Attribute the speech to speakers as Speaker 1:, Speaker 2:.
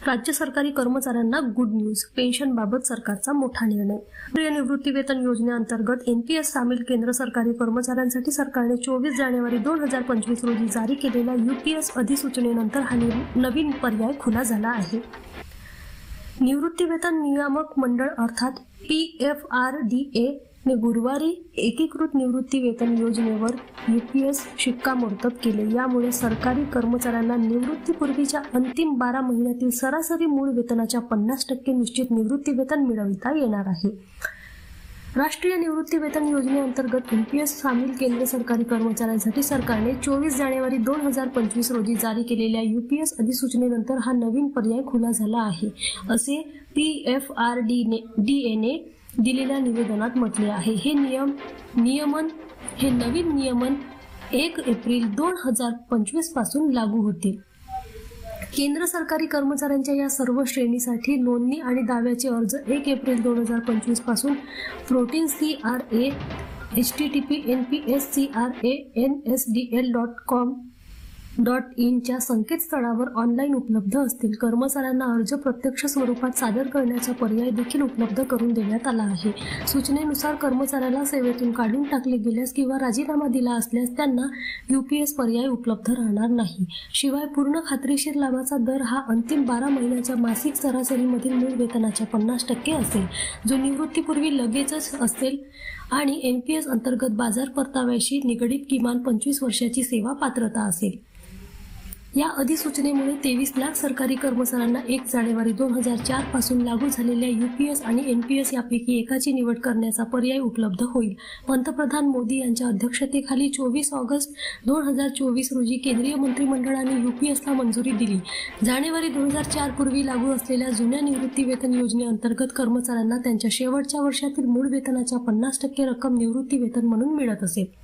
Speaker 1: राज्य सरकारी कर्मचाऱ्यांना गुड न्यूज, पेन्शनबाबत सरकारचा मोठा निर्णय। राष्ट्रीय निवृत्ती वेतन योजनेअंतर्गत एनपीएस सामील केंद्र सरकारी कर्मचाऱ्यांसाठी सरकारने 24 जानेवारी 2025 रोजी जारी केलेल्या यूपीएस अधिसूचनेनंतर हा नवीन पर्याय खुला झाला आहे। निवृत्ती वेतन नियामक मंडळ अर्थात PFRDA ने गुरुवारी एकीकृत निवृत्ती वेतन योजनेवर यूपीएस शिक्कामोर्तब केले। यामुळे सरकारी कर्मचाऱ्यांना निवृत्तीपूर्वीच्या अंतिम 12 महिन्यातील सरासरी मूळ वेतनाच्या 50% निश्चित निवृत्ती वेतन मिळविता येणार आहे। राष्ट्रीय निवृत्ती वेतन योजनेअंतर्गत एनपीएस सामील केंद्र सरकारी कर्मचाऱ्यांसाठी सरकारने 24 जानेवारी 2025 रोजी जारी केलेल्या यूपीएस अधिसूचनेनंतर हा नवीन पर्याय खुला झाला आहे, असे PFRDA ने दिलेल्या निवेदनात म्हटले आहे। हे नवीन नियमन 1 एप्रिल 2025 पासून लागू होतील। केंद्र सरकारी कर्मचाऱ्यांच्या या सर्व श्रेणीसाठी नोंदणी आणि दाव्याचे अर्ज 1 एप्रिल 2025 पासून 14CRA http://npscra.nsdl.com.in च्या संकेतस्थळावर ऑनलाईन उपलब्ध असतील। कर्मचाऱ्यांना अर्ज प्रत्यक्ष स्वरूपात सादर करण्याचा पर्याय देखील उपलब्ध करून देण्यात आला आहे। सूचनेनुसार कर्मचाऱ्याला सेवेतून काढून टाकले गेल्यास किंवा राजीनामा दिला असल्यास त्यांना यूपीएस पर्याय उपलब्ध राहणार नाही। शिवाय पूर्ण खात्रीशीर लाभाचा दर हा अंतिम 12 महिन्याच्या मासिक सरासरीमधील मूळ वेतनाच्या 50% असेल, जो निवृत्तीपूर्वी लगेचच असेल आणि एनपीएस अंतर्गत बाजार परताव्याशी निगडीत किमान 25 वर्षाची सेवा पात्रता असेल। या अधिसूचनेमुळे 23 लाख सरकारी कर्मचाऱ्यांना 1 जानेवारी 2004 पासून लागू झालेल्या यूपीएस आणि एनपीएस यापैकी एकाची निवड करण्याचा पर्याय उपलब्ध होईल। पंतप्रधान मोदी यांच्या अध्यक्षतेखाली 24 ऑगस्ट 2024 रोजी केंद्रीय मंत्रिमंडळाने यूपीएसला मंजुरी दिली। जानेवारी 2004 पूर्वी लागू असलेल्या जुन्या निवृत्ती वेतन योजनेअंतर्गत कर्मचाऱ्यांना त्यांच्या शेवटच्या वर्षातील मूळ वेतनाच्या 50% रक्कम निवृत्ती वेतन म्हणून मिळत असे।